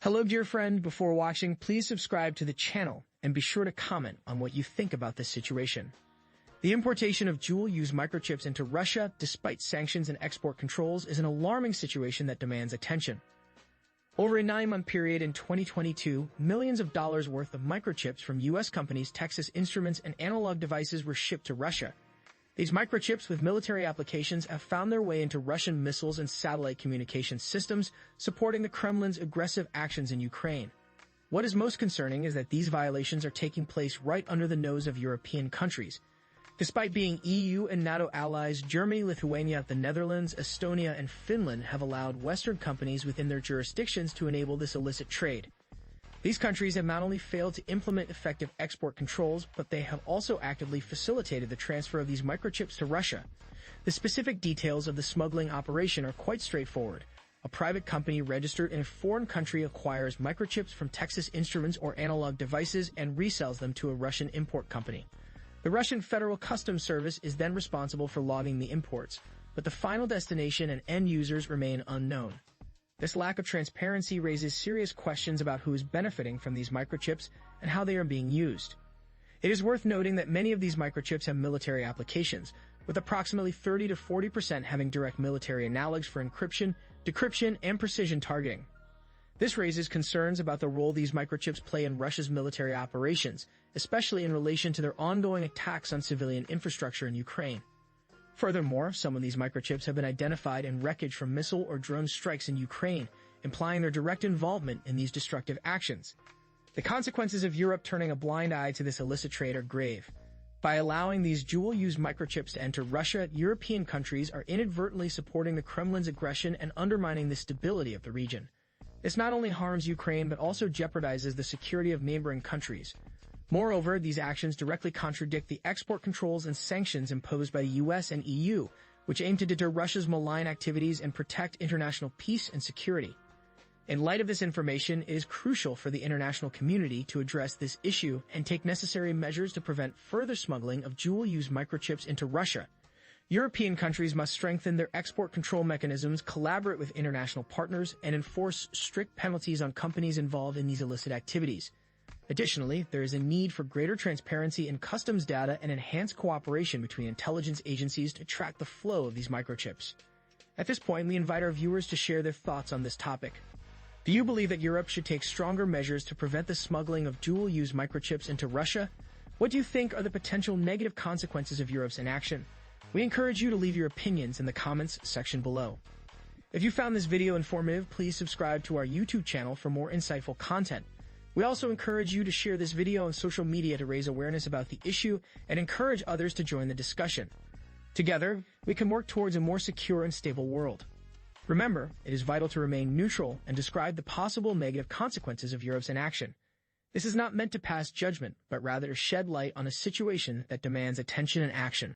Hello, dear friend. Before watching, please subscribe to the channel and be sure to comment on what you think about this situation. The importation of dual-use microchips into Russia, despite sanctions and export controls, is an alarming situation that demands attention. Over a 9-month period in 2022, millions of dollars worth of microchips from U.S. companies Texas Instruments and Analog Devices were shipped to Russia. These microchips with military applications have found their way into Russian missiles and satellite communication systems, supporting the Kremlin's aggressive actions in Ukraine. What is most concerning is that these violations are taking place right under the nose of European countries. Despite being EU and NATO allies, Germany, Lithuania, the Netherlands, Estonia, and Finland have allowed Western companies within their jurisdictions to enable this illicit trade. These countries have not only failed to implement effective export controls, but they have also actively facilitated the transfer of these microchips to Russia. The specific details of the smuggling operation are quite straightforward. A private company registered in a foreign country acquires microchips from Texas Instruments or Analog Devices and resells them to a Russian import company. The Russian Federal Customs Service is then responsible for logging the imports, but the final destination and end users remain unknown. This lack of transparency raises serious questions about who is benefiting from these microchips and how they are being used. It is worth noting that many of these microchips have military applications, with approximately 30 to 40% having direct military analogs for encryption, decryption, and precision targeting. This raises concerns about the role these microchips play in Russia's military operations, especially in relation to their ongoing attacks on civilian infrastructure in Ukraine. Furthermore, some of these microchips have been identified in wreckage from missile or drone strikes in Ukraine, implying their direct involvement in these destructive actions. The consequences of Europe turning a blind eye to this illicit trade are grave. By allowing these dual-use microchips to enter Russia, European countries are inadvertently supporting the Kremlin's aggression and undermining the stability of the region. This not only harms Ukraine but also jeopardizes the security of neighboring countries. Moreover, these actions directly contradict the export controls and sanctions imposed by the US and EU, which aim to deter Russia's malign activities and protect international peace and security. In light of this information, it is crucial for the international community to address this issue and take necessary measures to prevent further smuggling of dual-use microchips into Russia. European countries must strengthen their export control mechanisms, collaborate with international partners, and enforce strict penalties on companies involved in these illicit activities. Additionally, there is a need for greater transparency in customs data and enhanced cooperation between intelligence agencies to track the flow of these microchips. At this point, we invite our viewers to share their thoughts on this topic. Do you believe that Europe should take stronger measures to prevent the smuggling of dual-use microchips into Russia? What do you think are the potential negative consequences of Europe's inaction? We encourage you to leave your opinions in the comments section below. If you found this video informative, please subscribe to our YouTube channel for more insightful content. We also encourage you to share this video on social media to raise awareness about the issue and encourage others to join the discussion. Together, we can work towards a more secure and stable world. Remember, it is vital to remain neutral and describe the possible negative consequences of Europe's inaction. This is not meant to pass judgment, but rather to shed light on a situation that demands attention and action.